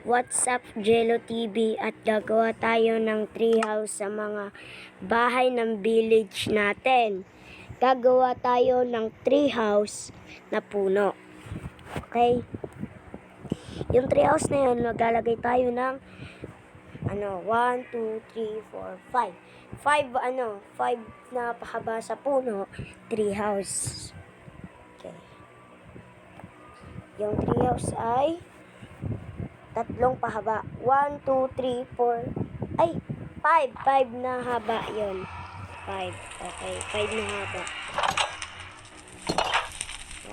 What's up, Jello TV? At gagawa tayo ng treehouse sa mga bahay ng village natin. Gagawa tayo ng treehouse na puno. Okay? Yung treehouse na yun, maglalagay tayo ng 1, 2, 3, 4, 5. 5 na pahaba sa puno, treehouse. Okay. Yung treehouse ay tatlong pahaba. 1, 2, 3, 4. Ay, 5. 5 na haba yun. 5. Okay, 5 na haba.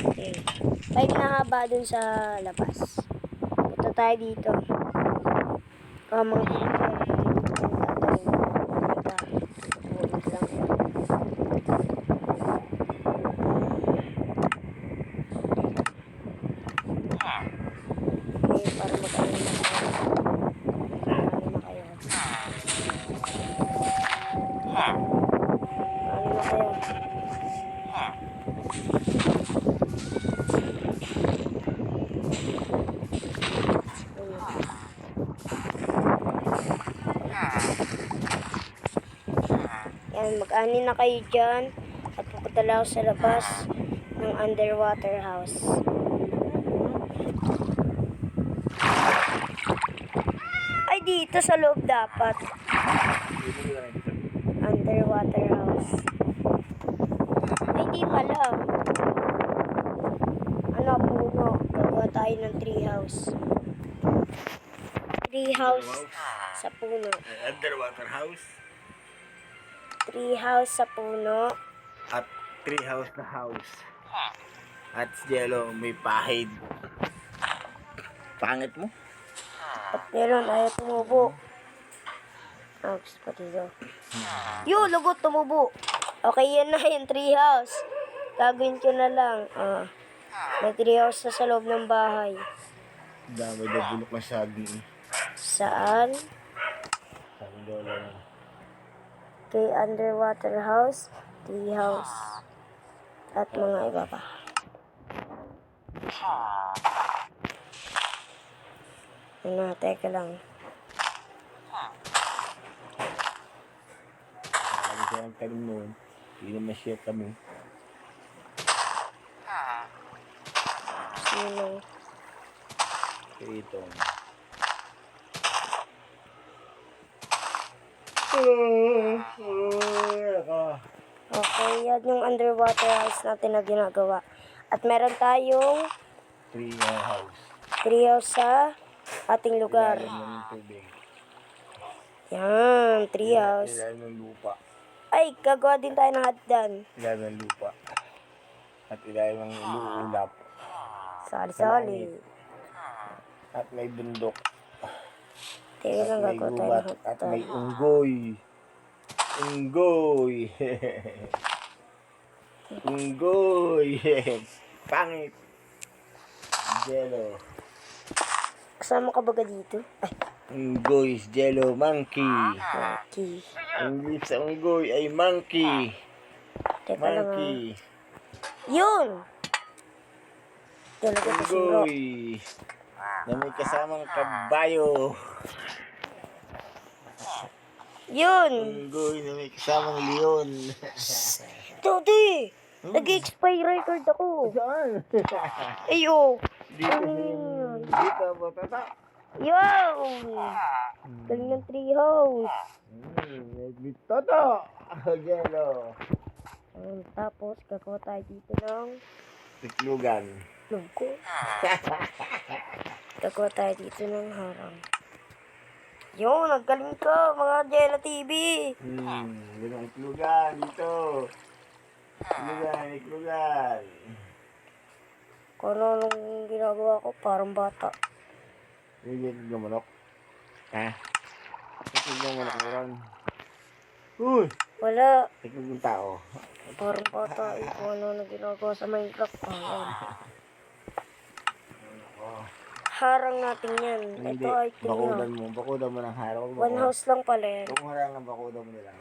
Okay. 5 na haba dun sa labas. Punta tayo dito. Mga dito. Okay, para mag-ano na kayo. Ano na kayo? Yan, mag-ani na kayo dyan at pupunta lang ako sa labas ng underwater house. Ay, dito sa loob dapat. Underwater house. Ay, di pala. Puno. Gagawa tayo ng treehouse. Treehouse sa puno. Underwater house. Treehouse sa puno. At treehouse na house. At Jello, may pahid. Pangit mo? At meron ayaw tumubo. Gusto pa dito. Yo, lagot tumubo. Okay, yan na yung treehouse. Gagawin ko na lang. May treehouse na sa loob ng bahay. Dami daw bulok na saging. Saan? Sabi daw lang. Kay underwater house, treehouse, at mga iba pa. Teka lang. Sabi siya ang talim noon. Hindi naman siya kami. Sino? Ito. Okay, yan yung underwater house natin na ginagawa. At meron tayong treehouse sa ating lugar. Ilalim ng tubig. Yan, treehouse. Ilalim ng lupa. Ay, gagawa din tayo ng hagdan. Ilalim ng lupa. At ilalim ng ulap. Sali-sali. At may bundok. Tingnan lang May gagawa tayo gubat. ng At hagdan. may unggoy. Unggoy. Unggoy. Pangit. Jello. Kasama ka baga dito? Ay, Unggoy is Jello. Monkey. okay. Ang ibig sa unggoy ay monkey. Teka lang Monkey. Yun! Talaga ito siguro. Unggoy. Na may kasamang kabayo. Yun! Unggoy na may kasamang leon. Todi! Nag-expire record ako. Saan? Ayo! Dito ba tata? Yun! Galing ng treehouse. Dito to. Jello. Tapos, gagawa tayo dito ng Tiklugan. lungko. Gagawa tayo dito ng harang. Yun, naggaling ka, mga Jello TV. Ganun tiklugan dito. Tiklugan. Kung ano nung ginagawa ko, parang bata. Tigil ng manok. Ha? Tigil ng manok mo ron. Uy! Wala. Tigil ng tao. Parang bata. Kung ano nung ginagawa sa Minecraft. Harang natin yan. Hindi. Ito ay Bakudan tingnan. mo. Bakudan mo ng haraw. One house lang pala yan. Kung harang ang bakudan mo nila.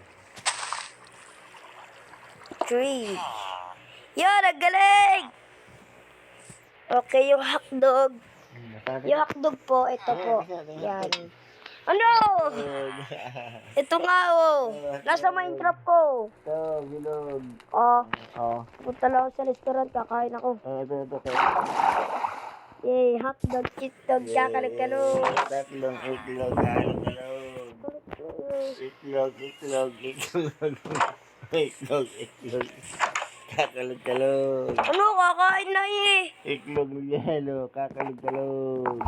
3. Yan, naggaling! Okay, yung hotdog. Yung hotdog po, ito po. Yan. Ano? Ito nga oh. Nasa Minecraft ko. Ito, bilog. Oh, Oh. punta lang ako sa restaurant, kakain ako. Ito. Yay, hotdog, chitdog, kakalag-kalog. Tatlong itlog, kalog-kalog. Itlog. Itlog. Kakalog-kalog. Ano, kakain na eh. Itlog ng yelo, kakalog-kalog.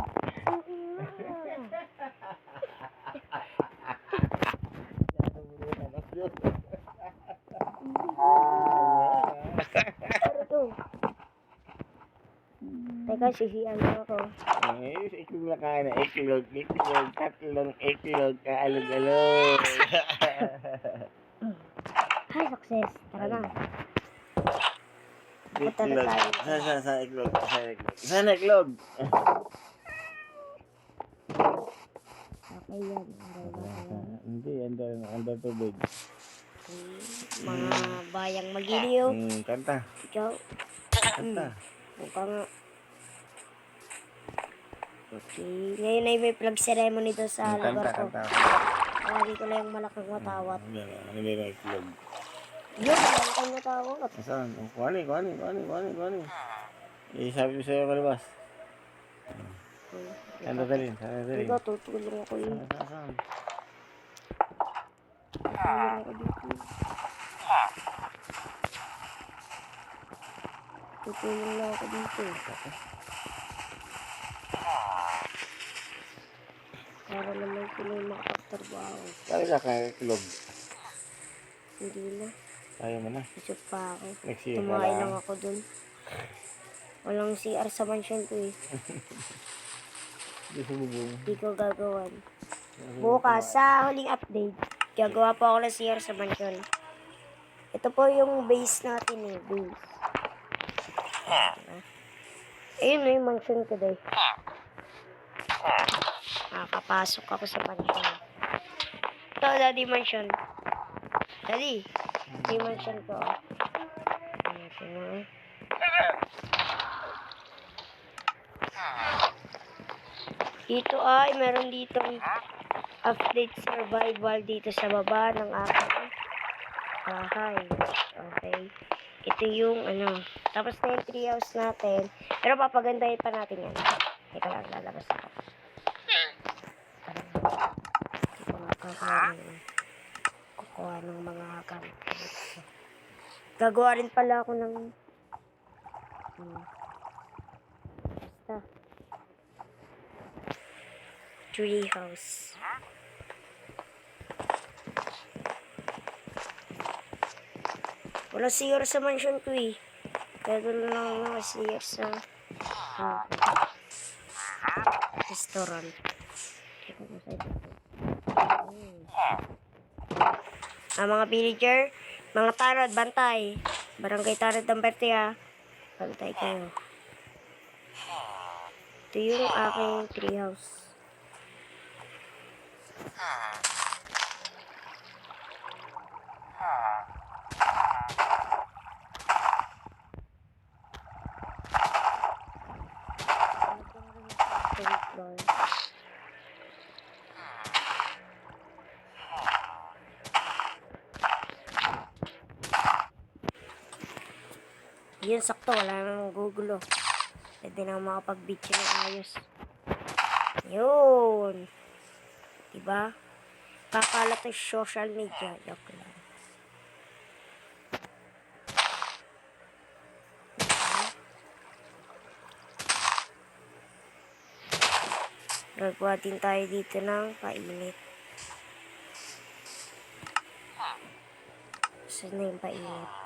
Ano to? Teka, sisiyan mo ako. Itlog na kain na. Itlog. Tatlong itlog, kalog-kalog. Hi, success. Tara na. Itlog. Sa itlog. Saan itlog? Okay yan. Hindi, andar tubig. Mga bayang magiliw. Kanta. Ikaw. Kanta. Mukha nga. Okay. Ngayon ay may plug ceremony doon sa lugar ko. Kanta. Lagi ko lang yung malaking matawat. Ano yung itlog? Yun, malaking matawat. Saan? Kuhanin. Sabi ko sa'yo kalabas. Kanta dalhin. Ikaw, tutulong ako yun. Saan? Tutulong ako dito. Tutulong lang ako dito. Para naman sila yung makapagtrabaho. Kaya ka kaya itlog. Hindi na. Kaya mo na. Isip pa ako. Next year, Tumahay wala. lang ako dun. Walang CR sa mansion ko eh. Hindi sumubong. Hindi ko gagawan. Bukas, sa huling update, gagawa po ako ng CR sa mansion. Ito po yung base natin eh. Base. Ayun na yung mansion ko dahil. Nakakapasok ako sa mansion. Ito, daddy mansion. Daddy. Ito yung mansion ko. Ito na. Dito ay meron ditong update survival dito sa baba ng aking bahay. Okay. Ito yung ano. Tapos na yung treehouse natin. Pero papagandahin pa natin yan. Ito lang, lalabas ako. Kukuha ng mga gamit. Gagawa rin pala ako ng basta tree house. Wala CR sa mansion ko eh. Kaya doon lang mga CR sa restaurant. Mga villager, mga tarot, bantay. Barangay Tarot ng Berte ha. Bantay kayo. Ito yung aking treehouse. Yun, sakto. Wala nang gugulo. Pwede na makapag-video ng ayos. Yun. Diba? Kakalat ng social media. Joke lang. Gagawa din tayo dito ng painit. Saan na yung painit?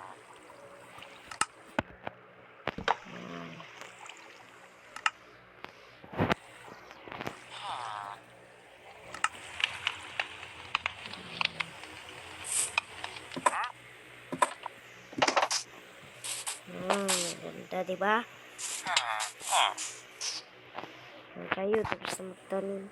Ganda, diba? Kayo, tapos na magtanim.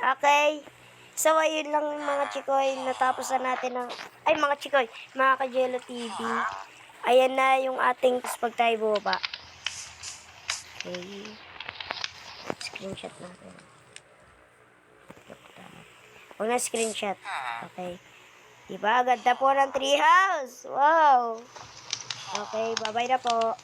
Okay. So, ayun lang mga chikoy. Natapos na natin ang... Ay, mga chikoy. Mga Kajelo TV. Ayan na yung ating pag tayo bumaba. Okay. Screenshot natin. Huwag na screenshot. Okay. Diba? Ganda po ng treehouse. Wow. Okay. Bye-bye na po.